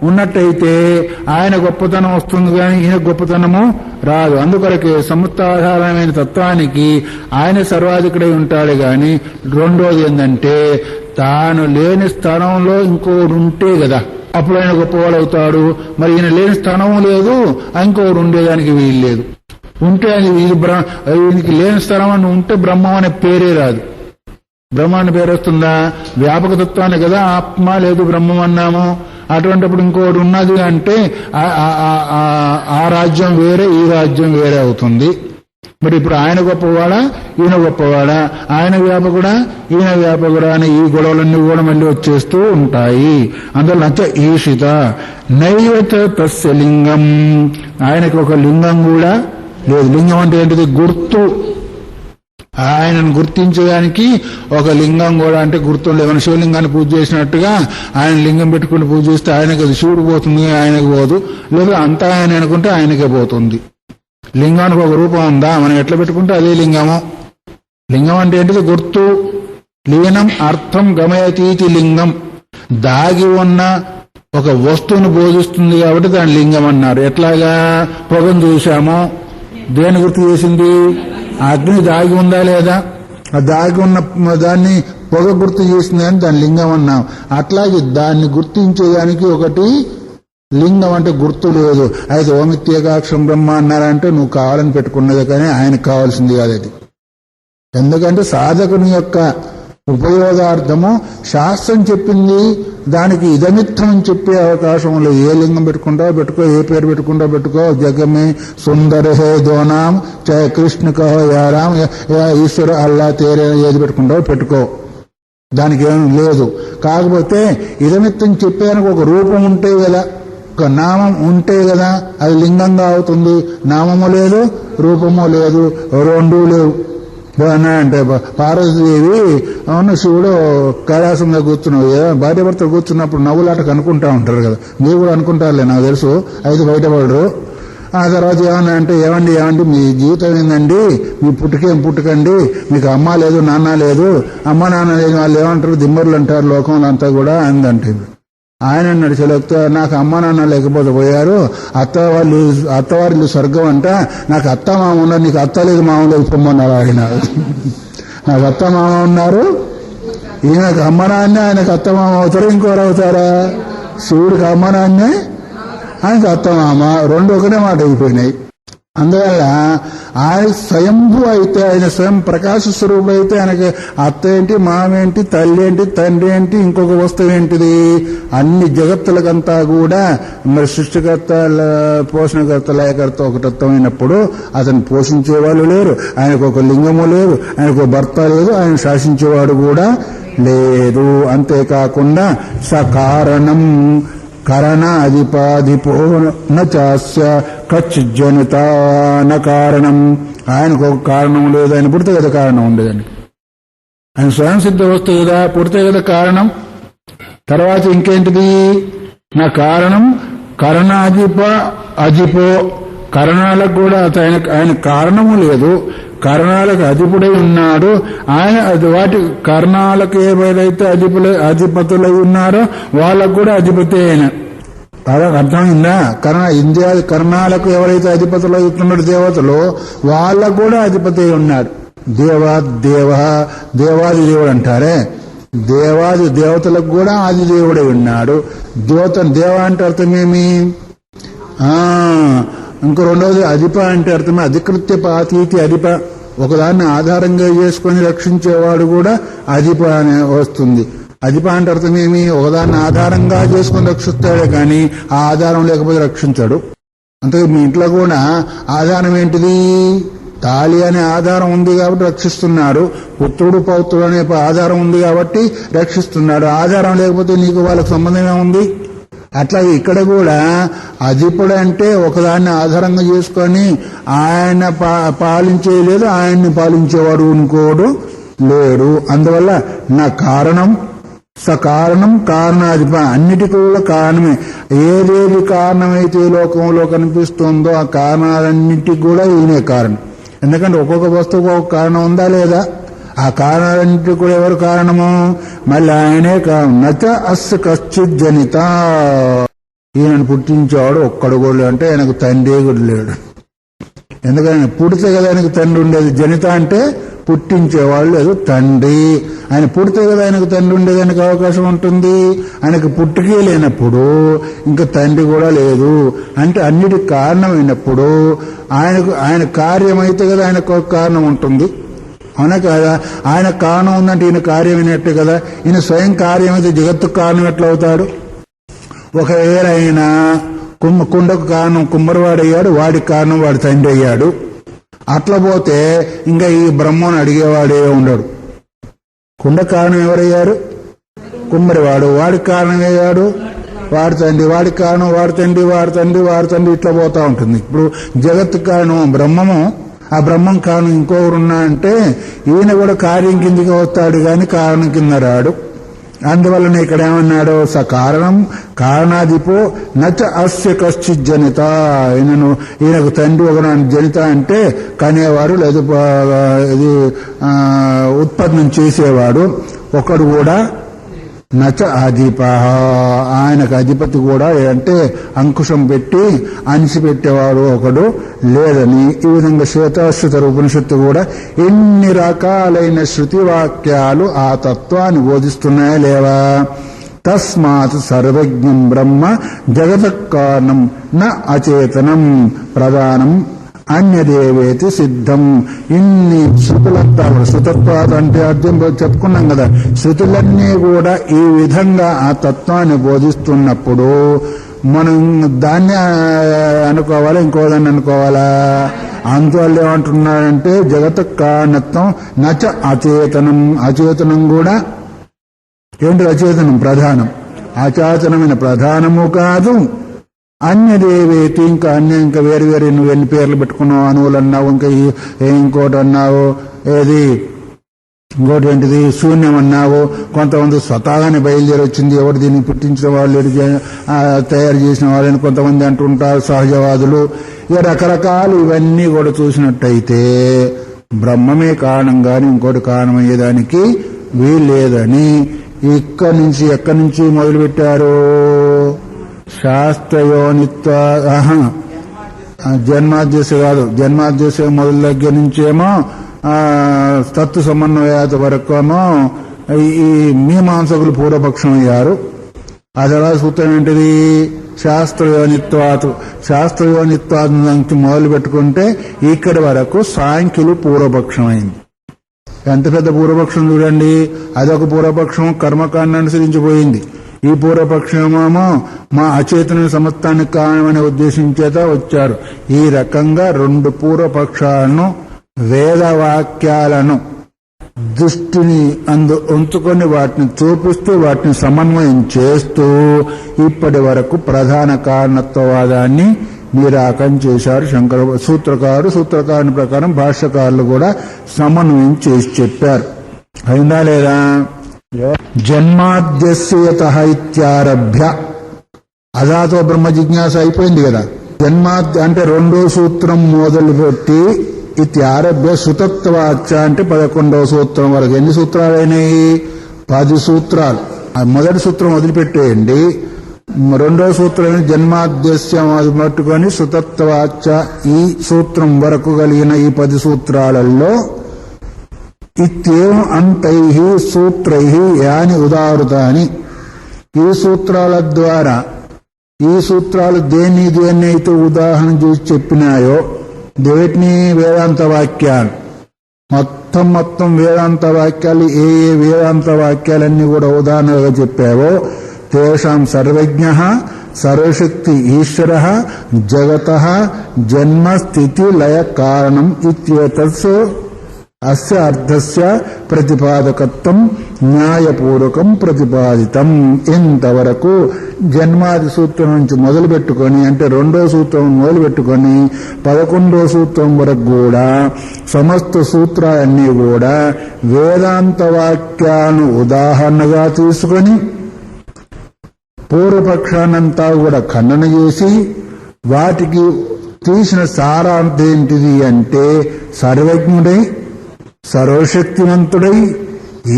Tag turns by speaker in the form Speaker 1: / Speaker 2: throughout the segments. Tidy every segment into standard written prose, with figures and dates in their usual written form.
Speaker 1: ఉన్నట్టయితే ఆయన గొప్పతనం వస్తుంది కానీ ఈయన గొప్పతనము రాదు. అందుకొరకే సముత్తాధారమైన తత్వానికి ఆయన సర్వాధికుడై ఉంటాడు గాని రెండోది ఏంటంటే తాను లేని స్థానంలో ఇంకోడు ఉంటే కదా అప్పుడు ఆయన గొప్పవాడు అవుతాడు. మరి ఈయన లేని స్థానం లేదు, ఇంకోడు ఉండేదానికి వీలు లేదు. ఉంటే అది ఈయనకి లేని స్థానం అని ఉంటే బ్రహ్మం అనే పేరే రాదు. బ్రహ్మాన్ని పేరు వస్తుందా? వ్యాపకతత్వాన్ని కదా ఆత్మ లేదు బ్రహ్మం అన్నాము. అటువంటిప్పుడు ఇంకోటి ఉన్నది అంటే ఆ రాజ్యం వేరే ఈ రాజ్యం వేరే అవుతుంది. మరి ఇప్పుడు ఆయన గొప్పవాడా ఈయన గొప్పవాడా, ఆయన వ్యాపకుడా ఈయన వ్యాపకుడా అని ఈ గొడవలన్నీ కూడా మళ్ళీ వచ్చేస్తూ ఉంటాయి. అందువల్ల నచ్చ ఈషిత నైవత తస్య లింగం, ఆయనకు ఒక లింగం కూడా లేదు. లింగం అంటే ఏంటిది? గుర్తు. ఆయనను గుర్తించడానికి ఒక లింగం కూడా అంటే గుర్తు లేవని శివలింగాన్ని పూజ చేసినట్టుగా ఆయన లింగం పెట్టుకుని పూజ చేస్తే ఆయనకు అది శివుడు పోతుంది, ఆయనకు పోదు. లేదా అంతా ఆయన అనుకుంటే ఆయనకే పోతుంది. లింగానికి ఒక రూపం ఉందా? మనం ఎట్లా పెట్టుకుంటే అదే లింగము. లింగం అంటే ఏంటిది? గుర్తు. లీనం అర్థం గమయతీతి లింగం. దాగి ఉన్న ఒక వస్తువును బోధిస్తుంది కాబట్టి దాని లింగం అన్నారు. ఎట్లాగా? పొగను చూశాము, దేని గుర్తు చేసింది? అగ్ని దాగి ఉందా లేదా? ఆ దాగి ఉన్న దాన్ని పొగ గుర్తు చేసింది అని దాని లింగం అన్నాం. అట్లాగే దాన్ని గుర్తించేదానికి ఒకటి లింగం అంటే గుర్తు లేదు. అయితే ఓమిత్యేకాక్షరం బ్రహ్మ అన్నారంటే నువ్వు కావాలని పెట్టుకున్నది కానీ ఆయనకు కావాల్సింది కాదు అది. ఎందుకంటే సాధకుని యొక్క ఉపయోగార్థము శాస్త్రం చెప్పింది, దానికి ఇదమిత్తం అని చెప్పే అవకాశం లేదు. ఏ లింగం పెట్టుకుంటావో పెట్టుకో, ఏ పేరు పెట్టుకుంటావో పెట్టుకో. జగమే సుందర హే దోనాం చాహే కృష్ణ కహో యారాం ఈశ్వర అల్లా తేరే ఏది పెట్టుకుంటావో పెట్టుకో, దానికి ఏం లేదు. కాకపోతే ఇదమిత్తం చెప్పేందుకు ఒక రూపం ఉంటే కదా, ఒక నామం ఉంటే కదా అది లింగంగా అవుతుంది. నామము లేదు, రూపము లేదు, రెండూ లేవు. అంటే పార్వతీదేవి అవును శివుడు కైలాసంగా కూర్చున్నావు, భార్య భర్త కూర్చున్నప్పుడు నవ్వులాట అనుకుంటా ఉంటారు కదా, మీరు కూడా అనుకుంటారులే నాకు తెలుసు, అయితే బయటపడరు. ఆ తర్వాత ఏమన్నా అంటే ఏమండి మీ జీవితం ఏందండి, మీ పుట్టుకేం పుట్టుకండి, మీకు అమ్మ లేదు నాన్న లేదు, అమ్మ నాన్న లేదు, వాళ్ళు ఏమంటారు దిమ్మరులు అంటారు లోకంలో అంతా కూడా అందంటే. ఆయన అన్నాడు చెలొక్తో, నాకు అమ్మ నాన్న లేకపోతే పోయారు, అత్తవారిల్లు స్వర్గం అంట, నాకు అత్త మామ ఉన్నారు, నీకు అత్త లేదు మామ లేదు పొమ్మన్నారు. ఆయన నాకు అత్త మామ ఉన్నారు, ఈయనకు అమ్మ నాన్నే ఆయనకు అత్త మామ అవుతారు, ఇంకోరు అవుతారా? శివుడికి అమ్మ నాన్నే ఆయనకు అత్త మామ, రెండు ఒకటే మాట అయిపోయినాయి. అందువల్ల ఆయన స్వయంభూ అయితే, ఆయన స్వయం ప్రకాశ స్వరూపం అయితే ఆయనకి అత్త ఏంటి, మామేంటి, తల్లి ఏంటి, తండ్రి ఏంటి, ఇంకొక వస్తువు ఏంటిది? అన్ని జగత్తులకంతా కూడా మరి సృష్టికర్త పోషణకర్త లయకర్త ఒకటత్వమైనప్పుడు అతను పోషించేవాళ్ళు లేరు, ఆయనకు ఒక లింగము లేదు, ఆయనకు భర్త లేదు, ఆయన శాసించేవాడు కూడా లేదు. అంతేకాకుండా సకారణం కరణ అధిపాధిపో నాస్య కచ్చిజ్జనిత న కారణం, ఆయనకు ఒక కారణం లేదు, ఆయన పుడితే కదా కారణం ఉండేదండి. ఆయన స్వయం సిద్ధ వస్తువు కదా, పుడితే కదా కారణం. తర్వాత ఇంకేంటిది? నా కారణం కరణాధిప అధిపో, కరణాలకు కూడా ఆయన కారణము లేదు, కరణాలకు అధిపుడై ఉన్నాడు ఆయన. వాటి కరణాలకు ఏవైతే అధిపతులై ఉన్నారో వాళ్ళకు కూడా అధిపతి ఆయన. అర్థమైందా? ఇంద్రియాది కరణాలకు ఎవరైతే అధిపతులు అవుతున్నాడు దేవతలు, వాళ్ళకు కూడా అధిపతి ఉన్నాడు. దేవాది దేవుడు అంటారే, దేవాది దేవతలకు కూడా ఆది దేవుడై ఉన్నాడు. దేవ అంటే అర్థమేమి? ఇంకో రెండవది అధిప అంటే అర్థమే అధికృత్య పాతీతి అధిప, ఒకదాన్ని ఆధారంగా చేసుకుని రక్షించేవాడు కూడా అధిప అనే వస్తుంది. అధిప అంటే అర్థమేమి? ఒకదాన్ని ఆధారంగా చేసుకుని రక్షిస్తాడే కానీ ఆ ఆధారం లేకపోతే రక్షించాడు. అంతే మీ ఇంట్లో కూడా ఆధారం ఏంటిది? తాళి అనే ఆధారం ఉంది కాబట్టి రక్షిస్తున్నాడు, పుత్రుడు పౌత్రుడు అనే ఆధారం ఉంది కాబట్టి రక్షిస్తున్నాడు. ఆధారం లేకపోతే నీకు వాళ్ళకి సంబంధం ఏముంది? అట్లా ఇక్కడ కూడా అధిపుడు అంటే ఒకదాన్ని ఆధారంగా చేసుకొని ఆయన పాలించేయలేదు, ఆయన్ని పాలించేవాడు ఇంకోడు లేడు. అందువల్ల నా కారణం సకారణం కారణాధిప, అన్నిటికీ కూడా కారణమే. ఏదేది కారణమైతే లోకంలో కనిపిస్తుందో ఆ కారణాలన్నిటికీ కూడా ఈయనే కారణం. ఎందుకంటే ఒక్కొక్క వస్తువుకు ఒక కారణం ఉందా లేదా? ఆ కారణాలన్నింటికి కూడా ఎవరు కారణము? మళ్ళీ ఆయనే కారణం. నచ అస్య కశ్చిత్ జనిత, ఈయనను పుట్టించేవాడు ఒక్కడు కూడా అంటే ఆయనకు తండ్రి కూడా లేడు. ఎందుకని పుడితే కదా ఆయనకు తండ్రి ఉండేది. జనిత అంటే పుట్టించేవాళ్ళు లేదు, తండ్రి. ఆయన పుడితే కదా ఆయనకు తండ్రి ఉండేదానికి అవకాశం ఉంటుంది. ఆయనకు పుట్టుకే లేనప్పుడు ఇంకా తండ్రి కూడా లేదు. అంటే అన్నిటికి కారణమైనప్పుడు ఆయన కార్యమైతే కదా ఆయనకు ఒక కారణం ఉంటుంది. అవునా కదా? ఆయన కారణం ఉందంటే ఈయన కార్యమైనట్టే కదా. ఈయన స్వయం కార్యమైతే జగత్తుకు కారణం ఎట్లా అవుతాడు? ఒకవేళ ఆయన కుండకు కారణం కుమ్మరివాడయ్యాడు, వాడికి కారణం వాడి తండ్రి అయ్యాడు. అట్లా పోతే ఇంకా ఈ బ్రహ్మను అడిగేవాడే ఉండడు. కుండ కారణం ఎవరయ్యారు? కుమ్మరివాడు. వాడికి కారణం అయ్యాడు వాడి తండ్రి. వాడికి కారణం వాడి తండ్రి, వాడి తండ్రి, వాడి తండ్రి, ఇట్లా పోతా ఉంటుంది. ఇప్పుడు జగత్తు కారణం బ్రహ్మము, ఆ బ్రహ్మం కారణం ఇంకొకరున్నా అంటే ఈయన కూడా కార్యం కిందికి వస్తాడు కానీ కారణం కింద రాడు. అందువలన ఇక్కడ ఏమన్నాడు? స కారణం కారణాదిపో నచ అస్య కశ్చిత్ జనిత. ఈయనకు తండ్రి ఒక జనిత అంటే కనేవాడు లేదు, ఇది ఉత్పన్నం చేసేవాడు ఒకడు కూడా. నచ అధిప, ఆయనకు అధిపతి కూడా అంటే అంకుశం పెట్టి అణిసిపెట్టేవాడు ఒకడు లేదని. ఈ విధంగా శ్వేతాశ్వతర ఉపనిషత్తు కూడా ఎన్ని రకాలైన శృతి వాక్యాలు ఆ తత్వాన్ని బోధిస్తున్నాయా లేవా? తస్మాత్ సర్వజ్ఞం బ్రహ్మ జగత్ కారణం న అచేతనం ప్రధానం అన్యదేవేతి సిద్ధం. ఇన్ని శృతులంతా శృతత్వాలు అంటే అర్థం చెప్పుకున్నాం కదా. శృతులన్నీ కూడా ఈ విధంగా ఆ తత్వాన్ని బోధిస్తున్నప్పుడు మనం దాన్ని అనుకోవాలా, ఇంకోదాన్ని అనుకోవాలా? అందువల్ల ఏమంటున్నాడంటే జగత్ కారణత్వం నచ అచేతనం. అచేతనం కూడా ఏంటి? అచేతనం ప్రధానం. అచేతనమైన ప్రధానము కాదు. అన్యదేవేతి, ఇంకా ఇంకా వేరు వేరు నువ్వు ఎన్ని పేర్లు పెట్టుకున్నావు, అణువులు అన్నావు, ఇంకా ఇంకోటి అన్నావు, ఏది ఇంకోటి ఏంటిది శూన్యం అన్నావు. కొంతమంది స్వతహాగానే బయలుదేరి వచ్చింది, ఎవరు దీన్ని పుట్టించిన వాళ్ళు తయారు చేసిన వాళ్ళని కొంతమంది అంటుంటారు సహజవాదులు. ఇక రకరకాలు ఇవన్నీ కూడా చూసినట్టయితే బ్రహ్మమే కారణం కానీ ఇంకోటి కారణమయ్యేదానికి వీల్లేదని ఎక్కడి నుంచి మొదలుపెట్టారు? శాస్త్రయోనిత్వ జన్మాద్యశ కాదు, జన్మాద్యశ మొదలు దగ్గర నుంచేమో తత్తు సమన్వయాత వరకేమో ఈ మీమాంసకులు పూర్వపక్షం అయ్యారు. అది ఎలా సూత్రం ఏంటిది? శాస్త్రయోనిత్వాతు. శాస్త్రయోనిత్వాతు నుంచి మొదలు పెట్టుకుంటే ఇక్కడి వరకు సాంఖ్యులు పూర్వపక్షం అయింది. ఎంత పెద్ద పూర్వపక్షం చూడండి. అదొక పూర్వపక్షం కర్మకాండాన్ని అనుసరించిపోయింది. ఈ పూర్వపక్షమేమో మా అచేతన సమస్తానికి కారణమనే ఉద్దేశం చేత వచ్చారు. ఈ రకంగా రెండు పూర్వపక్షాలను వేదవాక్యాలను దృష్టిని ఉంచుకొని వాటిని చూపిస్తూ వాటిని సమన్వయం చేస్తూ ఇప్పటి వరకు ప్రధాన కారణత్వవాదాన్ని నిరాకరణ చేశారు శంకర సూత్రకారుని ప్రకారం భాష్యకారులు కూడా సమన్వయం చేసి చెప్పారు. అయిందా లేదా? జన్మాద్యస్యత ఇత్యారభ్య అదాతో బ్రహ్మ జిజ్ఞాస అయిపోయింది కదా. జన్మాద్య అంటే రెండో సూత్రం మొదలుపెట్టి ఇత్యారభ్య సుతత్వాచ అంటే 11వ సూత్రం వరకు. ఎన్ని సూత్రాలైనాయి? 10 సూత్రాలు. మొదటి సూత్రం వదిలిపెట్టేయండి. రెండో సూత్రం జన్మాద్యస్యం అది పట్టుకొని సుతత్వాచ ఈ సూత్రం వరకు కలిగిన ఈ 10 సూత్రాలలో ఇత్యేవం అంతైః సూత్రైః యాని ఉదాహృతాని. ఈ సూత్రాల ద్వారా ఈ సూత్రాలు దేన్నైతే ఉదాహరణ చూసి చెప్పినాయో దేటిని వేదాంత వాక్యాలు మొత్తం వేదాంత వాక్యాలు ఏ వేదాంత వాక్యాలన్నీ కూడా ఉదాహరణగా చెప్పావో తేషాం సర్వజ్ఞః సర్వశక్తి ఈశ్వరః జగతః జన్మ స్థితి లయ కారణం ఇత్యేతత్ అస్య అర్థస్య ప్రతిపాదకత్వం న్యాయపూర్వకం ప్రతిపాదితం. ఇంతవరకు జన్మాది సూత్రం నుంచి మొదలుపెట్టుకొని అంటే రెండో సూత్రం మొదలుపెట్టుకొని 11వ సూత్రం వరకు కూడా సమస్త సూత్రాలన్నీ కూడా వేదాంత వాక్యాలను ఉదాహరణగా తీసుకొని పూర్వపక్షానంతా కూడా ఖండన చేసి వాటికి తీసిన సారాంశం ఏంటిది అంటే సర్వజ్ఞుడై సర్వశక్తివంతుడై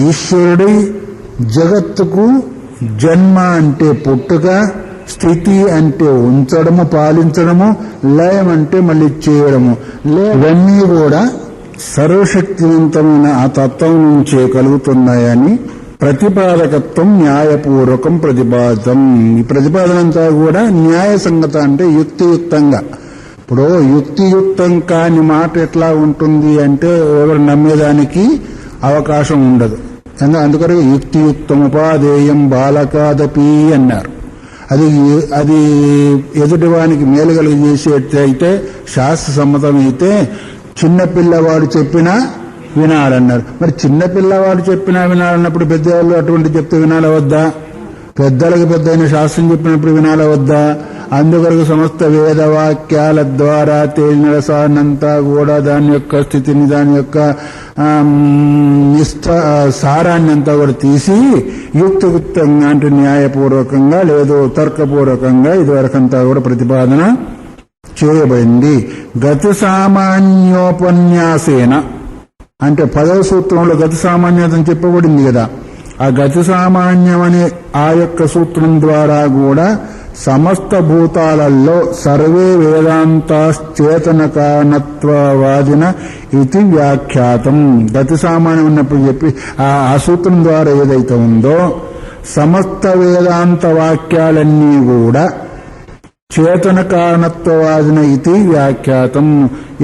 Speaker 1: ఈశ్వరుడై జగత్తుకు జన్మ అంటే పుట్టుక, స్థితి అంటే ఉంచడము, పాలించడము, లయం అంటే మళ్ళీ చేయడము. ఇవన్నీ కూడా సర్వశక్తివంతమైన ఆ తత్వం నుంచే కలుగుతున్నాయని ప్రతిపాదకత్వం న్యాయపూర్వకం ప్రతిపాదితం. ఈ ప్రతిపాదనంతా కూడా న్యాయసంగత అంటే యుక్తియుక్తంగా. ఇప్పుడు యుక్తియుక్తం కాని మాట ఎట్లా ఉంటుంది అంటే ఎవరు నమ్మేదానికి అవకాశం ఉండదు. అందుకని యుక్తియుక్తం ఉపాధేయం బాలకాదపి అన్నారు. అది ఎదుటివానికి మేలు కలిగజేసేటైతే శాస్త్ర సమ్మతమైతే చిన్నపిల్లవాడు చెప్పినా వినాలన్నారు. మరి చిన్నపిల్లవాడు చెప్పినా వినాలన్నప్పుడు పెద్దవాళ్ళు అటువంటి చెప్తే వినాల వద్దా? పెద్దలకు పెద్దయిన శాస్త్రం చెప్పినప్పుడు వినాల వద్దా? అందుకొరకు సమస్త వేదవాక్యాల ద్వారా తేలిన రసాన్నంతా కూడా దాని యొక్క స్థితిని, దాని యొక్క సారాన్ని అంతా కూడా తీసి యుక్తియుక్తంగా అంటే న్యాయపూర్వకంగా లేదు తర్కపూర్వకంగా ఇదివరకంతా కూడా ప్రతిపాదన చేయబడింది. గతి సామాన్యోపన్యాసేన అంటే 10వ సూత్రంలో గతి సామాన్యతను చెప్పబడింది కదా. ఆ గతి సామాన్యం అనే ఆ యొక్క సూత్రం ద్వారా కూడా సమస్త భూతాలలో సర్వే వేదాంతాశ్చేతన కారణత్వవాదిన ఇది వ్యాఖ్యాతం. గతి సామాన్యం ఉన్నప్పుడు చెప్పి ఆ సూత్రం ద్వారా ఏదైతే ఉందో సమస్త వేదాంత వాక్యాలన్నీ కూడా చేతన కారణత్వవాదిన ఇది వ్యాఖ్యాతం.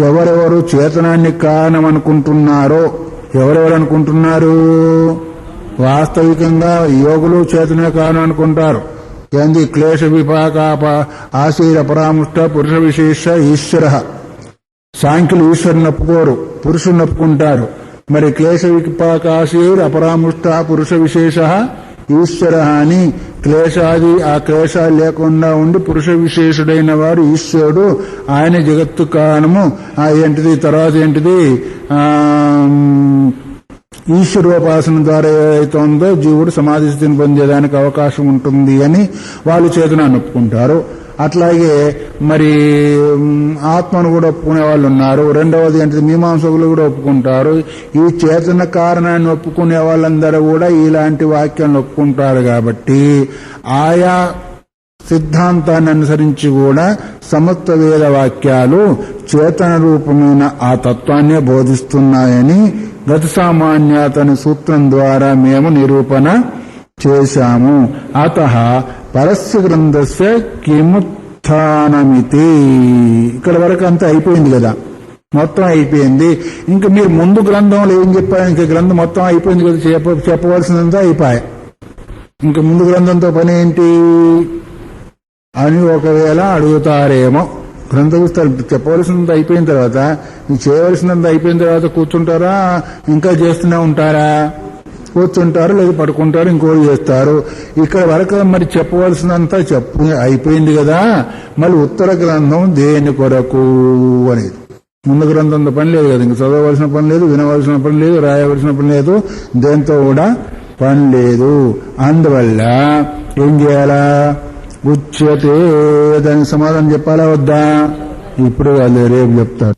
Speaker 1: ఎవరెవరు చేతనాన్ని కారణం అనుకుంటున్నారో, ఎవరెవరు అనుకుంటున్నారు? వాస్తవికంగా యోగులు చేతనే కారణం అనుకుంటారు. ఏంది? క్లేశ విపాకాప ఆశీర పరాముష్ట పురుష విశేష ఈశ్వర. సాంఖ్యులు ఈశ్వరుని ఒప్పుకోరు, పురుషుని ఒప్పుకుంటారు. మరి క్లేశ విపాకాశీర్ అపరాముష్ట పురుష విశేష ఈశ్వర అని క్లేశాది ఆ క్లేశాలు లేకుండా ఉండి పురుష విశేషుడైన వాడు ఈశ్వరుడు. ఆయన జగత్తు కారణము. ఏంటిది తర్వాత ఏంటిది? ఈశ్వరోపాసన ద్వారా ఏదైతే ఉందో జీవుడు సమాధి స్థితిని పొందేదానికి అవకాశం ఉంటుంది అని వాళ్ళు చేతనాన్ని ఒప్పుకుంటారు. అట్లాగే మరి ఆత్మను కూడా ఒప్పుకునే వాళ్ళు ఉన్నారు. రెండవది ఏంటిది? మీమాంసకులు కూడా ఒప్పుకుంటారు. ఈ చేతన కారణాన్ని ఒప్పుకునే వాళ్ళందరూ కూడా ఇలాంటి వాక్యాలను ఒప్పుకుంటారు. కాబట్టి ఆయా సిద్ధాంతాన్ని అనుసరించి కూడా సమస్త వేద వాక్యాలు చేతన రూపమైన ఆ తత్వాన్నే బోధిస్తున్నాయని గతి సామాన్యత అనే సూత్రం ద్వారా మేము నిరూపణ చేశాము. అతః పరస్య గ్రంథస్య కిముత్థానమితి. ఇక్కడ వరకు అంతా అయిపోయింది కదా, మొత్తం అయిపోయింది. ఇంకా మీరు ముందు గ్రంథంలో ఏం చెప్పారు? ఇంకా గ్రంథం మొత్తం అయిపోయింది కదా, చెప్పవలసినంతా అయిపోయాయి. ఇంకా ముందు గ్రంథంతో పని ఏంటి అని ఒకవేళ అడుగుతారేమో. గ్రంథపుస్తకం చెప్పవలసినంత అయిపోయిన తర్వాత, చేయవలసినంత అయిపోయిన తర్వాత కూర్చుంటారా? ఇంకా చేస్తూనే ఉంటారా? కూర్చుంటారు, లేదా పడుకుంటారు, ఇంకోటి చేస్తారు. ఇక్కడ వరకు మరి చెప్పవలసినంత అయిపోయింది కదా. మళ్ళీ ఉత్తర గ్రంథం దేని కొరకు అనేది. ముందు గ్రంథంతో పని లేదు కదా, ఇంక చదవవలసిన పని లేదు, వినవలసిన పని లేదు, రాయవలసిన పని లేదు, దేంతో కూడా పని లేదు. అందువల్ల ఏం చేయాలా? ఉచ్యతే. దానికి సమాధానం చెప్పాలా వద్దా? ఇప్పుడు వాళ్ళు రేపు చెప్తారు.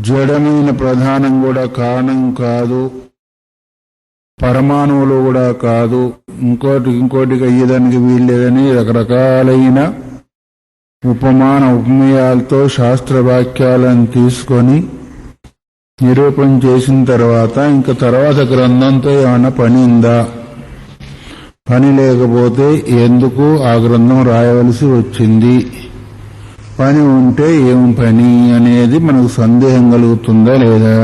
Speaker 1: జడమైన ప్రధానం కూడా కారణం కాదు, పరమాణువులు కూడా కాదు, ఇంకోటికి అయ్యేదానికి వీల్లేదని రకరకాలైన ఉపమేయాలతో శాస్త్రవాక్యాలను తీసుకొని నిరూపణ చేసిన తర్వాత ఇంకా తర్వాత గ్రంథంతో ఏమైనా పని ఉందా? పని లేకపోతే ఎందుకు ఆ గ్రంథం రాయవలసి వచ్చింది? పని ఉంటే ఏం పని అనేది మనకు సందేహం కలుగుతుందా లేదా?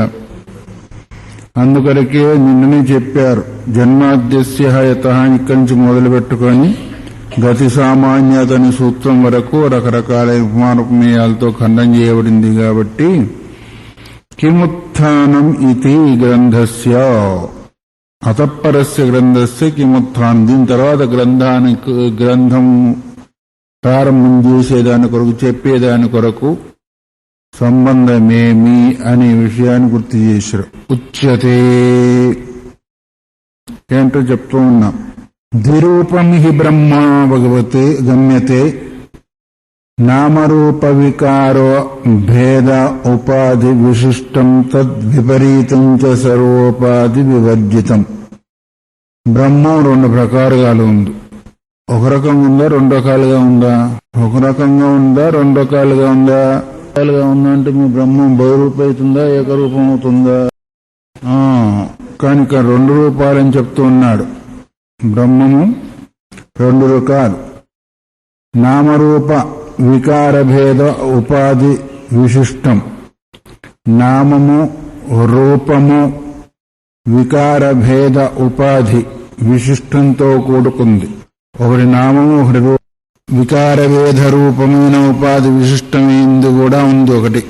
Speaker 1: అందుకొరకే నిన్ననే చెప్పారు, జన్మాద్యస్య యతః ఇక్కడి నుంచి మొదలు పెట్టుకొని గతి సామాన్యతని సూత్రం వరకు రకరకాల ఉపమానోపమేయాలతో ఖండం చేయబడింది. కాబట్టి కిముత్థానం ఇది గ్రంథస్య అతఃపరస్య గ్రంథస్య కిముత్థానం. దీని తర్వాత గ్రంథం ప్రారంభం చేసేదాని కొరకు, చెప్పేదాని కొరకు సంబంధమేమి అనే విషయాన్ని గుర్తు చేశారు. ఉచ్యతే ఏంటో చెప్తూ ఉన్నాం. ద్విరూపం హి బ్రహ్మ భగవతే గమ్యతే నామరూప వికారో భేద ఉపాధి విశిష్టం తద్విపరీతం చ సర్వోపాధి వివర్జితం. బ్రహ్మం రెండు ప్రకారాలు ఉంది. ఒక రకంగా ఉందా, రెండు రకాలుగా ఉందా? ఒక రకంగా ఉందా, రెండు రకాలుగా ఉందా? ఉందా అంటే మీ బ్రహ్మం బహురూపం అవుతుందా, ఏకరూపం అవుతుందా? కనుక రెండు రూపాలని చెప్తూ ఉన్నాడు. బ్రహ్మము రెండు రకాలు. నామరూప వికారభేద ఉపాధి విశిష్టం. నామము రూపము వికారభేద ఉపాధి విశిష్టంతో కూడుకుంది. ఒకటి నామము, ఒకటి వికారభేద రూపమైన ఉపాధి విశిష్టమైంది కూడా ఉంది ఒకటి.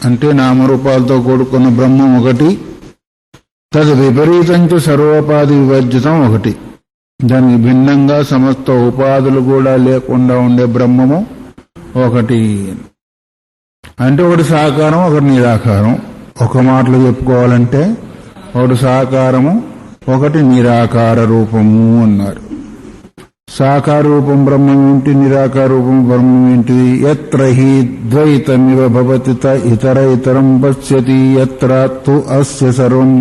Speaker 1: అంటే నామరూపాలతో కూడుకున్న బ్రహ్మం ఒకటి, తదు విపరీతంతో సర్వోపాధి వివర్జితం ఒకటి. దానికి భిన్నంగా సమస్త ఉపాధులు కూడా లేకుండా ఉండే బ్రహ్మము ఒకటి. అంటే ఒకటి సాకారం, ఒకటి నిరాకారం. ఒక మాటలో చెప్పుకోవాలంటే ఒకటి సాకారము, ఒకటి నిరాకార రూపము అన్నారు. సాకార రూపం బ్రహ్మం ఏంటి, నిరాకార రూపం బ్రహ్మం ఏంటిది? ఎత్ర హి ద్వైతమివ భవతి ఇతర ఇతరం పశ్యతి ఎత్ర తు అస్య సర్వం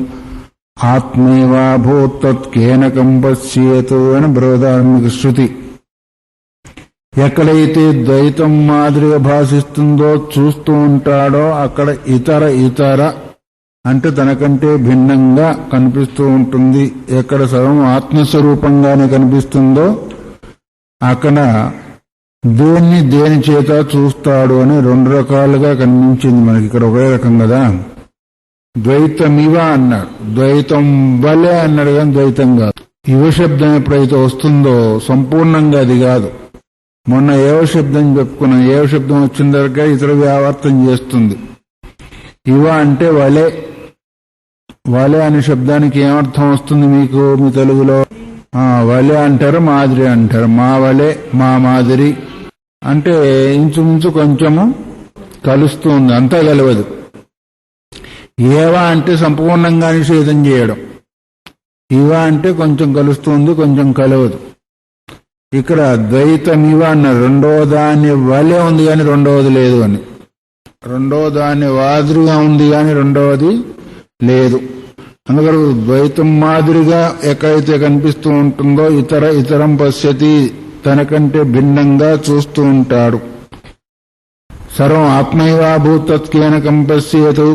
Speaker 1: ఆత్మైవా భూతత్కేనకం పశ్యేతు అని బృహదార్మిక శృతి. ఎక్కడైతే ద్వైతం మాదిరిగా భాషిస్తుందో, చూస్తూ ఉంటాడో అక్కడ ఇతర ఇతర అంటే తనకంటే భిన్నంగా కనిపిస్తూ ఉంటుంది. ఎక్కడ సర్వం ఆత్మస్వరూపంగానే కనిపిస్తుందో అక్కడ దేని చేత చూస్తాడు అని రెండు రకాలుగా కనిపించింది మనకి. ఇక్కడ ఒకే రకం కదా. ద్వైతమివ అన్నాడు, ద్వైతం వలె అన్నాడు, కానీ ద్వైతం కాదు. యువ శబ్దం ఎప్పుడైతే వస్తుందో సంపూర్ణంగా అది కాదు. మొన్న ఏవ శబ్దం చెప్పుకున్నాం. ఏవ శబ్దం వచ్చిన దగ్గర ఇతర వ్యావర్తం చేస్తుంది. ఇవ అంటే వలె. వలె అనే శబ్దానికి ఏమర్థం వస్తుంది మీకు మీ తెలుగులో? వలె అంటారు, మాదిరి అంటారు. మా వలె, మా మాదిరి అంటే ఇంచుమించు కొంచెము కలుస్తుంది, అంతా కలవదు. ఏవా అంటే సంపూర్ణంగా నిషేధం చేయడం. ఇవ అంటే కొంచెం కలుస్తుంది, కొంచెం కలవదు. ఇక్కడ ద్వైతమివ అన్న రెండో దాన్ని వలె ఉంది కానీ రెండవది లేదు అని. రెండో దాన్ని మాదిరిగా ఉంది కానీ రెండవది లేదు. అందుకని ద్వైతం మాదిరిగా ఎక్కడైతే కనిపిస్తూ ఉంటుందో ఇతర ఇతరం పశ్యతి, తనకంటే భిన్నంగా చూస్తూ ఉంటాడు. సర్వం ఆత్మైవా భూతత్కేనకం పశ్యేతు.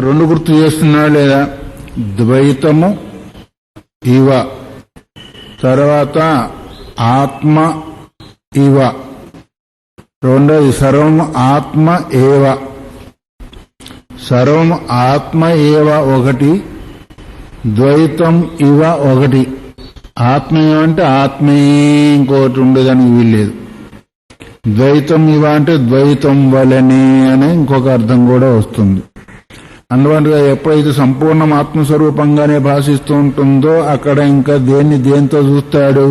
Speaker 1: రెండు గుర్తు చేస్తున్నాడు లేదా? ద్వైతము ఇవ, తర్వాత ఆత్మ ఇవ, రెండోది సర్వం ఆత్మ ఏవ. సర్వం ఆత్మ ఏవ ఒకటి, ద్వైతం ఇవ ఒకటి. ఆత్మ ఏమంటే ఆత్మే, ఇంకోటి ఉండేదానికి వీల్లేదు. ద్వైతం ఇవ అంటే ద్వైతం వలనే అని ఇంకొక అర్థం కూడా వస్తుంది. అందువల్ల ఎప్పుడైతే సంపూర్ణం ఆత్మస్వరూపంగానే భాషిస్తూ ఉంటుందో అక్కడ ఇంకా దేంతో చూస్తాడు?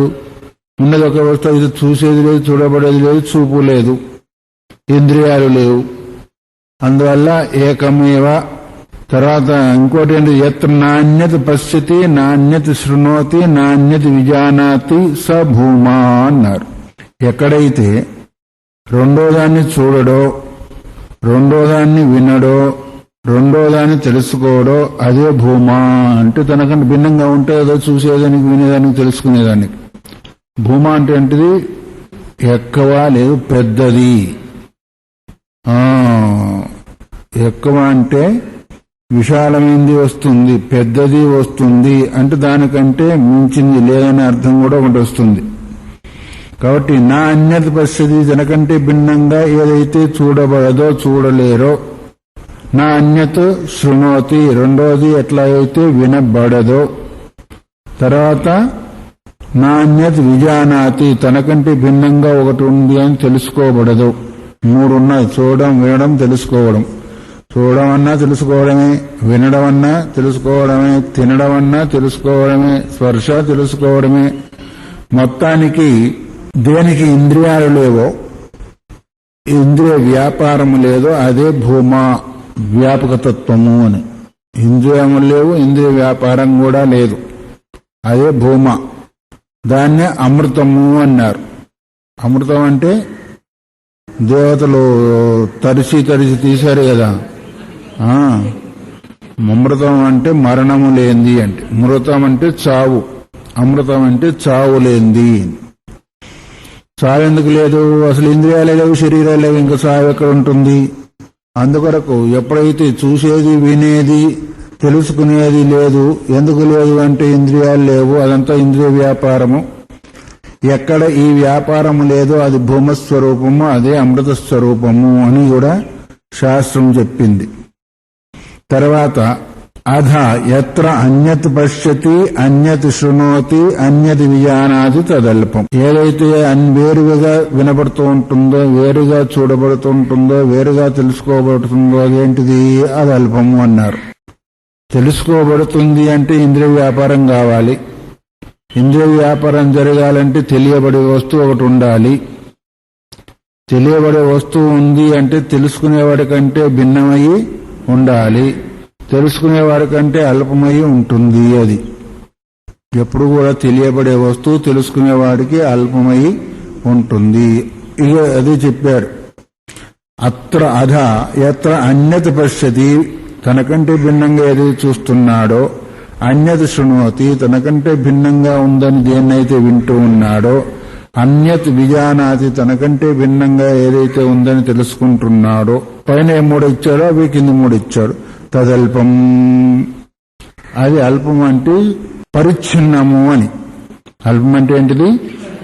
Speaker 1: ఉన్నది ఒక వస్తువు, ఇది చూసేది లేదు, చూడబడేది లేదు, చూపు లేదు, ఇంద్రియాలు లేవు. అందువల్ల ఏకమేవ. తర్వాత ఇంకోటి ఏంటి? యత్ నాణ్యత పశ్యతి, నాణ్యత శృణోతి, నాణ్యత విజానాతి స భూమా అన్నారు. ఎక్కడైతే రెండో దాన్ని చూడడో, రెండో దాన్ని వినడో, రెండో దాన్ని తెలుసుకోవడో అదే భూమా. అంటే తనకంటే భిన్నంగా ఉంటే ఏదో చూసేదానికి, వినేదానికి, తెలుసుకునేదానికి. భూమా అంటే ఏంటిది? ఎక్కువ లేదు, పెద్దది. ఎక్కువ అంటే విశాలమైంది వస్తుంది, పెద్దది వస్తుంది. అంటే దానికంటే మించింది లేదనే అర్థం కూడా ఒకటి వస్తుంది. కాబట్టి నా అన్యత పశ్యతి, తనకంటే భిన్నంగా ఏదైతే చూడబడదో, చూడలేరో. నా అన్యత శృణోతి, రెండోది ఎట్లా అయితే వినబడదో. తర్వాత నా అన్యత విజానాతి, తనకంటే భిన్నంగా ఒకటి ఉంది అని తెలుసుకోబడదు. మూడు ఉన్నాయి: చూడడం, వినడం, తెలుసుకోవడం. చూడడం అన్నా తెలుసుకోవడమే, వినడం అన్నా తెలుసుకోవడమే, తినడం అన్నా తెలుసుకోవడమే, స్పర్శ తెలుసుకోవడమే. మొత్తానికి దేనికి ఇంద్రియాలు లేవో, ఇంద్రియ వ్యాపారము లేదో అదే భూమా వ్యాపకతత్వము అని. ఇంద్రియములు లేవు, ఇంద్రియ వ్యాపారం కూడా లేదు, అదే భూమా. దాన్నే అమృతము అన్నారు. అమృతం అంటే దేవతలు తరిచి తీశారు కదా. అమృతం అంటే మరణము లేనిది అంటే. మృతం అంటే చావు, అమృతం అంటే చావులేంది. చావు ఎందుకు లేదు? అసలు ఇంద్రియాలే లేవు, శరీరాలు లేవు, ఇంకా చావు ఎక్కడ ఉంటుంది? అందుకొరకు ఎప్పుడైతే చూసేది, వినేది, తెలుసుకునేది లేదు. ఎందుకు లేదు అంటే ఇంద్రియాలు లేవు, అదంతా ఇంద్రియ వ్యాపారము. ఎక్కడ ఈ వ్యాపారము లేదో అది భూమస్వరూపము, అదే అమృత స్వరూపము అని కూడా శాస్త్రం చెప్పింది. తర్వాత అధ ఎత్ర అన్యత్ పశ్యతి అన్యత్ శృణోతి అన్యత్ విజానాది తదల్పం. ఏదైతే వేరుగా వినబడుతూ ఉంటుందో, వేరుగా చూడబడుతూ ఉంటుందో, వేరుగా తెలుసుకోబడుతుందో అదేంటిది? అది అల్పము అన్నారు. తెలుసుకోబడుతుంది అంటే ఇంద్రియ వ్యాపారం కావాలి. ఇంద్రియ వ్యాపారం జరగాలంటే తెలియబడే వస్తువు ఒకటి ఉండాలి. తెలియబడే వస్తువు ఉంది అంటే తెలుసుకునేవాడి కంటే భిన్నమయ్యి ఉండాలి. తెలుసుకునేవాడి కంటే అల్పమయ్యి ఉంటుంది. అది ఎప్పుడు కూడా తెలియబడే వస్తువు తెలుసుకునేవాడికి అల్పమయ్యి ఉంటుంది. ఇక అది చెప్పారు. అత్ర అధ ఎత్ర అన్యత్ పశ్యతి, తనకంటే భిన్నంగా ఏదైతే చూస్తున్నాడో, అన్యత్ శృణోతి, తనకంటే భిన్నంగా ఉందని దేన్నైతే వింటూ ఉన్నాడో, అన్యత్ విజానాతి, తనకంటే భిన్నంగా ఏదైతే ఉందని తెలుసుకుంటున్నాడో. పైన 3 ఇచ్చాడో అవి కింద 3 ఇచ్చాడు. తదల్పం, అది అల్పం అంటే పరిచ్ఛిన్నము అని. అల్పం అంటే ఏంటిది?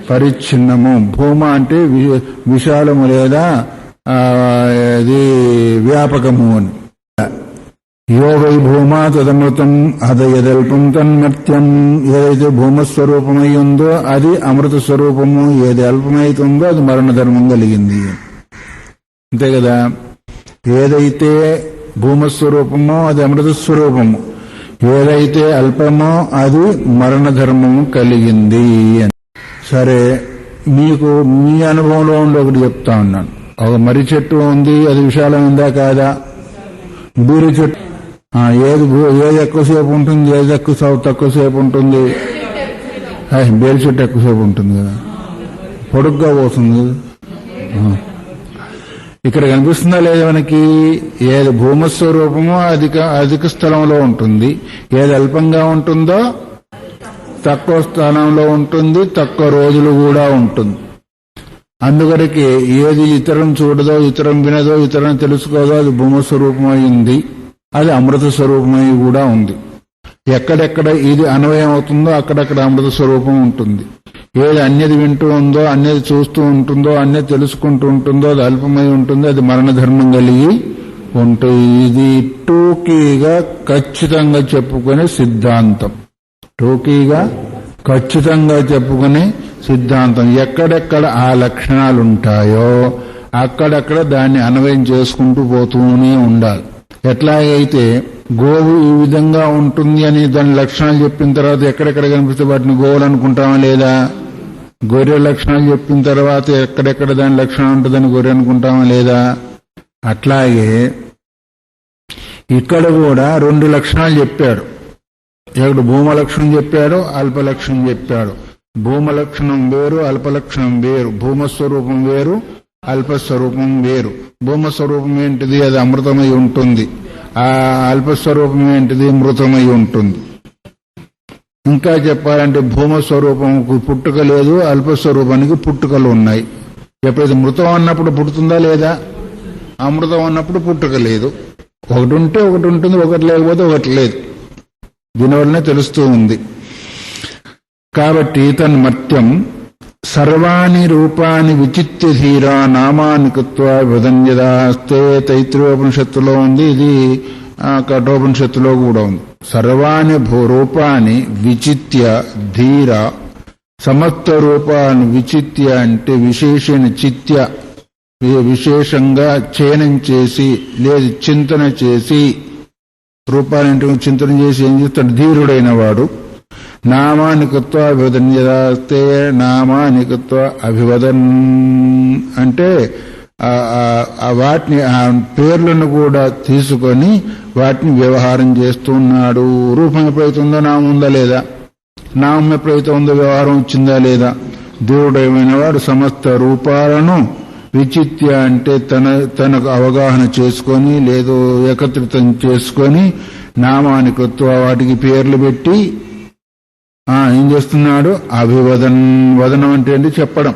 Speaker 1: పరిచ్ఛిన్నము. భూమ అంటే విశాలము లేదా అది వ్యాపకము అని. యో వై భూమా తదమృతం అద యదల్పం తన్మర్త్యం. ఏదైతే భూమస్వరూపమై ఉందో అది అమృత స్వరూపము, ఏది అల్పమైతుందో అది మరణధర్మం కలిగింది. అంతే కదా? ఏదైతే భూమస్వరూపమో అది అమృత స్వరూపము, ఏదైతే అల్పమో అది మరణధర్మము కలిగింది అని. సరే, మీకు మీ అనుభవంలో ఉండి ఒకటి చెప్తా ఉన్నాను. ఒక మర్రి చెట్టు ఉంది, అది విశాలమైందా కాదా? బీరు చెట్టు ఏది ఎక్కువసేపు ఉంటుంది, ఏది తక్కువసేపు ఉంటుంది? బేరు చెట్టు ఎక్కువసేపు ఉంటుంది కదా, పొడుగ్గా పోతుంది. ఇక్కడ కనిపిస్తుందా లేదా మనకి? ఏది భూమస్వరూపమో అధిక స్థలంలో ఉంటుంది, ఏది అల్పంగా ఉంటుందో తక్కువ స్థానంలో ఉంటుంది, తక్కువ రోజులు కూడా ఉంటుంది. అందువరకు ఏది ఇతరం చూడదో, ఇతరం వినదో, ఇతరం తెలుసుకోదో అది భూమస్వరూపమై ఉంది, అది అమృత స్వరూపమై కూడా ఉంది. ఎక్కడెక్కడ ఇది అన్వయం అవుతుందో అక్కడక్కడ అమృత స్వరూపం ఉంటుంది. ఏది అన్యది వింటూ ఉందో, అన్యది చూస్తూ ఉంటుందో, అన్యది తెలుసుకుంటూ ఉంటుందో అది అల్పమై ఉంటుంది, అది మరణధర్మం కలిగి ఉంటుంది. ఇది టూకీగా ఖచ్చితంగా చెప్పుకునే సిద్ధాంతం. టూకీగా ఖచ్చితంగా చెప్పుకునే సిద్ధాంతం. ఎక్కడెక్కడ ఆ లక్షణాలు ఉంటాయో అక్కడక్కడ దాన్ని అన్వయం చేసుకుంటూ పోతూనే ఉండాలి. ఎట్లాగైతే గోవు ఈ విధంగా ఉంటుంది అని దాని లక్షణాలు చెప్పిన తర్వాత ఎక్కడెక్కడ కనిపిస్తే వాటిని గోవులు అనుకుంటామా లేదా? గొర్రె లక్షణాలు చెప్పిన తర్వాత ఎక్కడెక్కడ దాని లక్షణం ఉంటుందని గొర్రె అనుకుంటామా లేదా? అట్లాగే ఇక్కడ కూడా 2 లక్షణాలు చెప్పాడు. ఇక్కడ భూమ లక్షణం చెప్పాడు, అల్పలక్షణం చెప్పాడు. భూమ లక్షణం వేరు, అల్పలక్షణం వేరు. భూమస్వరూపం వేరు, అల్పస్వరూపం వేరు. భూమస్వరూపం ఏంటిది? అది అమృతమై ఉంటుంది. ఆ అల్పస్వరూపం ఏంటిది? మృతమై ఉంటుంది. ఇంకా చెప్పాలంటే భూమస్వరూపంకు పుట్టుక లేదు, అల్పస్వరూపానికి పుట్టుకలు ఉన్నాయి. ఎప్పుడైతే మృతం అన్నప్పుడు పుట్టుతుందా లేదా? అమృతం అన్నప్పుడు పుట్టుక లేదు. ఒకటి ఉంటే ఒకటి ఉంటుంది, ఒకటి లేకపోతే ఒకటి లేదు. దీనివల్లనే తెలుస్తూ ఉంది. కాబట్టి తన్మర్త్యం సర్వాణి రూపాన్ని విచిత్య ధీరా నామాని కృత్వా విధన్యదాస్తే తైత్రీయోపనిషత్తులో ఉంది, ఇది కఠోపనిషత్తులో కూడా ఉంది. సర్వాణి రూపాన్ని విచిత్య ధీర, సమస్త రూపాన్ని విచిత్య అంటే విశేషణ చిత్య, విశేషంగా చయనం చేసి లేదు చింతన చేసి, రూపాన్ని చింతన చేసి ఏం చేస్తాడు? ధీరుడైన వాడు. నామాని కృత్వ అభివదన్యదాస్తే, నామాని కృత్వ అభివదన్ అంటే వాటిని ఆ పేర్లను కూడా తీసుకొని వాటిని వ్యవహారం చేస్తున్నాడు. రూపం ఎప్పుడైతే ఉందో నామం ఉందా లేదా? నామం ఎప్పుడైతే ఉందో వ్యవహారం వచ్చిందా లేదా? దేవుడైన వాడు సమస్త రూపాలను విచిత్య అంటే తనకు అవగాహన చేసుకొని లేదు ఏకత్రితం చేసుకొని నామాని కృత్వ వాటికి పేర్లు పెట్టి ఏం చేస్తున్నాడు? వదనం అంటే ఏంటి? చెప్పడం.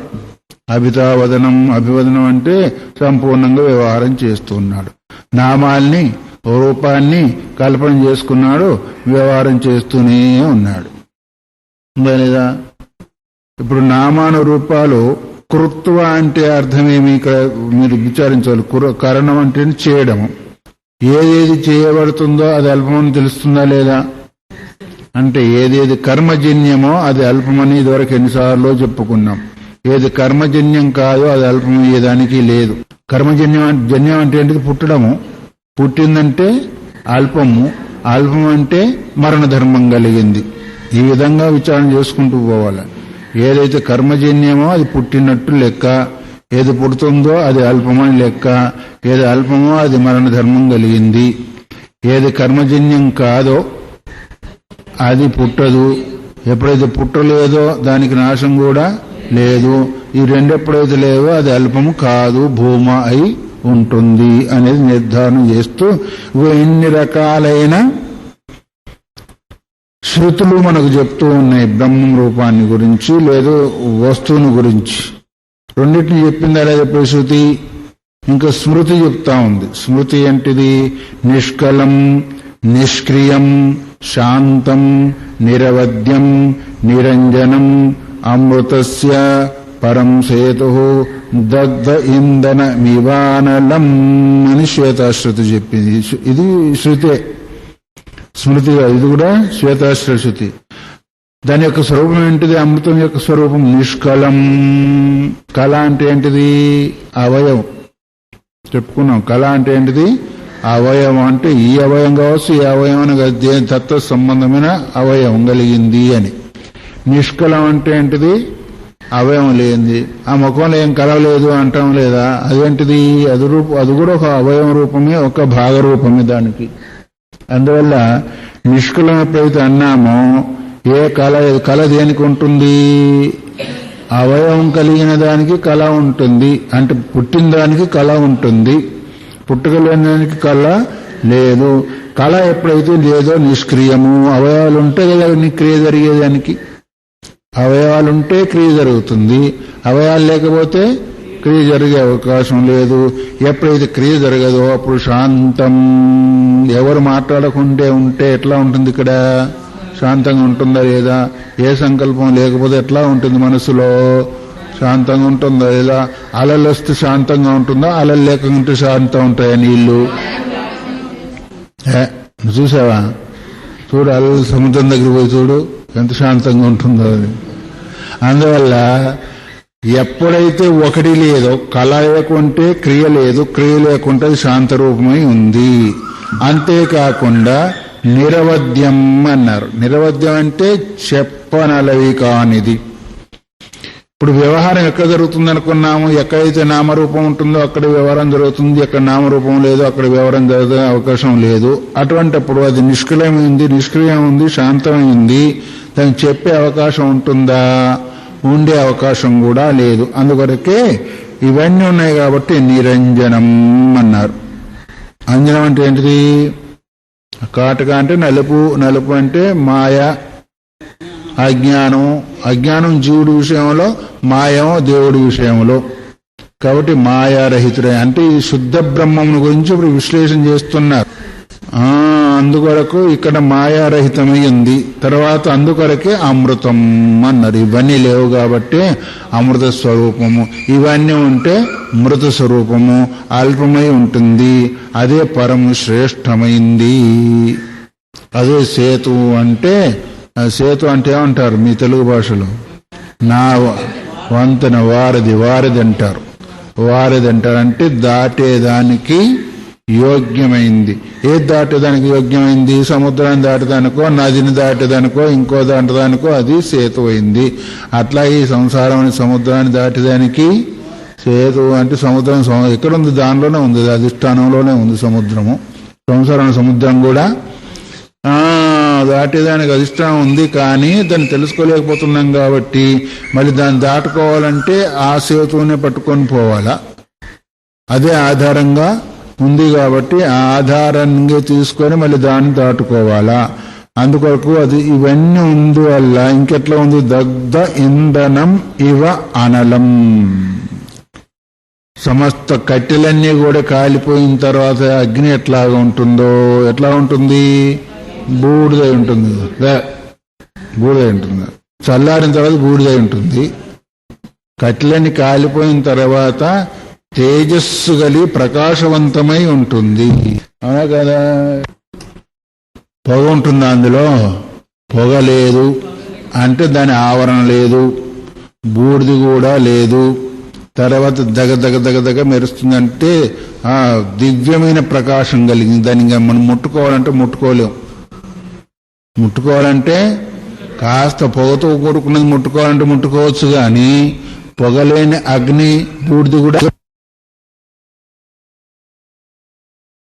Speaker 1: అభితావదనం, అభివదనం అంటే సంపూర్ణంగా వ్యవహారం చేస్తున్నాడు. నామాల్ని, రూపాన్ని కల్పన చేసుకున్నాడు, వ్యవహారం చేస్తూనే ఉన్నాడు. లేదా ఇప్పుడు నామాను రూపాలు కృత్వ అంటే అర్థమేమి? మీరు విచారించాలి. కరణం అంటే చేయడము. ఏదేది చేయబడుతుందో అది అల్పమని తెలుస్తుందా లేదా? అంటే ఏదేది కర్మజన్యమో అది అల్పమని ఇదివరకు ఎన్నిసార్లు చెప్పుకున్నాం. ఏది కర్మజన్యం కాదో అది అల్పమయ్యేదానికి లేదు. జన్యం అంటే ఏంటిది? పుట్టడము. పుట్టిందంటే అల్పము, అల్పం అంటే మరణ ధర్మం కలిగింది. ఈ విధంగా విచారణ చేసుకుంటూ పోవాలి. ఏదైతే కర్మజన్యమో అది పుట్టినట్టు లెక్క, ఏది పుడుతుందో అది అల్పమని లెక్క, ఏది అల్పమో అది మరణ ధర్మం కలిగింది. ఏది కర్మజన్యం కాదో అది పుట్టదు. ఎప్పుడైతే పుట్టలేదో దానికి నాశం కూడా లేదు. ఈ రెండు ఎప్పుడైతే లేవో అది అల్పము కాదు, భూమ అయి ఉంటుంది అనేది నిర్ధారణ చేస్తూ ఎన్ని రకాలైన శృతులు మనకు చెప్తూ ఉన్నాయి. బ్రహ్మం రూపాన్ని గురించి లేదు వస్తువుని గురించి. రెండింటిని చెప్పిందా లేదా ఇప్పుడు శృతి? ఇంకా స్మృతి చెప్తా ఉంది. స్మృతి ఏంటిది? నిష్కలం, నిష్క్రియం, శాంతం, నిరవధ్యం, నిరంజనం, అమృతస్య పరం సేతు దగ్ధ ఇంధన మివానలం అని శ్వేతాశ్రుతి చెప్పింది. ఇది శృతే, స్మృతి. ఇది కూడా శ్వేతాశ్ర శృతి. దాని యొక్క స్వరూపం ఏంటిది? అమృతం యొక్క స్వరూపం నిష్కలం. కళ అంటే ఏంటిది? అవయవం. చెప్పుకున్నాం. కళ అంటే ఏంటిది? అవయవం. అంటే ఈ అవయవం కావచ్చు, ఈ అవయవం తత్వ సంబంధమైన అవయవం కలిగింది అని. నిష్కలం అంటే ఏంటిది? అవయవం లేనిది. ఆ ముఖంలో ఏం కలవలేదు అంటాం లేదా? అదేంటిది? అది కూడా ఒక అవయవ రూపమే, ఒక భాగ రూపమే దానికి. అందువల్ల నిష్కలం ఎప్పుడైతే అన్నామో, ఏ కళ దేనికి ఉంటుంది? అవయవం కలిగిన దానికి కళ ఉంటుంది. అంటే పుట్టిన దానికి కళ ఉంటుంది, పుట్టుకలేని దానికి కళ లేదు. కళ ఎప్పుడైతే లేదో నిష్క్రియము. అవయవాలు ఉంటే కదా క్రియ జరిగేదానికి. అవయవాలుంటే క్రియ జరుగుతుంది, అవయవాలు లేకపోతే క్రియ జరిగే అవకాశం లేదు. ఎప్పుడైతే క్రియ జరగదో అప్పుడు శాంతం. ఎవరు మాట్లాడకుంటే ఉంటే ఎట్లా ఉంటుంది? ఇక్కడ శాంతంగా ఉంటుందా లేదా? ఏ సంకల్పం లేకపోతే ఎట్లా ఉంటుంది? మనసులో శాంతంగా ఉంటుందా లేదా? అలలు వస్తే శాంతంగా ఉంటుందా? అలలు లేకుంటే శాంతం ఉంటాయా నీళ్లు? చూసావా? చూడు, అలలు సముద్రం దగ్గర పోయి చూడు ఎంత శాంతంగా ఉంటుందో అది. అందువల్ల ఎప్పుడైతే ఒకటి లేదో, కళ లేకుంటే క్రియ లేదు, క్రియ లేకుంటే అది శాంతరూపమై ఉంది. అంతేకాకుండా నిరవధ్యం అన్నారు. నిరవధ్యం అంటే చెప్పనలవి కానిది. ఇప్పుడు వ్యవహారం ఎక్కడ జరుగుతుంది అనుకున్నాము? ఎక్కడైతే నామరూపం ఉంటుందో అక్కడ వ్యవహారం జరుగుతుంది, ఎక్కడ నామరూపం లేదో అక్కడ వ్యవహారం జరిగే అవకాశం లేదు. అటువంటిప్పుడు అది నిష్క్రియమైంది, నిష్క్రియం ఉంది, శాంతమైంది. దానికి చెప్పే అవకాశం ఉంటుందా? ఉండే అవకాశం కూడా లేదు. అందుకొరకే ఇవన్నీ ఉన్నాయి కాబట్టి నిరంజనం అన్నారు. అంజనం అంటే ఏంటిది? కాటక అంటే నలుపు, నలుపు అంటే మాయ, అజ్ఞానం. అజ్ఞానం జీవుడి విషయంలో, మాయమో దేవుడి విషయంలో. కాబట్టి మాయారహితుడే అంటే ఈ శుద్ధ బ్రహ్మం గురించి ఇప్పుడు విశ్లేషణ చేస్తున్నారు. అందుకొరకు ఇక్కడ మాయారహితమై ఉంది. తర్వాత అందుకొరకే అమృతం అన్నారు. ఇవన్నీ లేవు కాబట్టి అమృత స్వరూపము. ఇవన్నీ ఉంటే మృత స్వరూపము అల్పమై ఉంటుంది. అదే పరము శ్రేష్టమైంది. అదే సేతు అంటే. సేతు అంటే ఏమంటారు మీ తెలుగు భాషలో? నా వంతెన, వారధి. వారధి అంటారు. వారధి అంటారంటే దాటేదానికి యోగ్యమైంది. ఏది దాటేదానికి యోగ్యమైంది? సముద్రాన్ని దాటేదానికో, నదిని దాటేదానికో, ఇంకో దాటేదానికో అది సేతు అయింది. అట్లా ఈ సంసారం సముద్రాన్ని దాటేదానికి సేతు అంటే సముద్రం ఎక్కడుంది? దానిలోనే ఉంది, అధిష్టానంలోనే ఉంది సముద్రము. సముద్రం కూడా దాటేదానికి అధిష్టానం ఉంది. కానీ దాన్ని తెలుసుకోలేకపోతున్నాం కాబట్టి మళ్ళీ దాన్ని దాటుకోవాలంటే ఆ సేతువునే పట్టుకొని పోవాలా. అదే ఆధారంగా ఉంది కాబట్టి ఆ ఆధారంగా తీసుకొని మళ్ళీ దాన్ని దాటుకోవాలా. అందుకొరకు అది ఇవన్నీ ఉందువల్ల ఇంకెట్లా ఉంది, దగ్ధ ఇంధనం ఇవ అనలం. సమస్త కట్టెలన్నీ కూడా కాలిపోయిన తర్వాత అగ్ని ఎట్లాగా ఉంటుందో, ఎట్లా ఉంటుంది, బూడిదై ఉంటుంది. బూడిదై ఉంటుంది. చల్లారిన తర్వాత బూడిదై ఉంటుంది. కట్టెలన్నీ కాలిపోయిన తర్వాత తేజస్సు కలిగి ప్రకాశవంతమై ఉంటుంది. అవునా కదా? పొగ ఉంటుంది, అందులో పొగ లేదు అంటే దాని ఆవరణ లేదు, బూడిది కూడా లేదు. తర్వాత దగ దగ దగ దగ మెరుస్తుందంటే ఆ దివ్యమైన ప్రకాశం కలిగింది. దాన్ని మనం ముట్టుకోవాలంటే ముట్టుకోలేం. ముట్టుకోవాలంటే కాస్త పొగతో కూడుకున్నది ముట్టుకోవాలంటే ముట్టుకోవచ్చు, కానీ పొగలేని అగ్ని బూడిది కూడా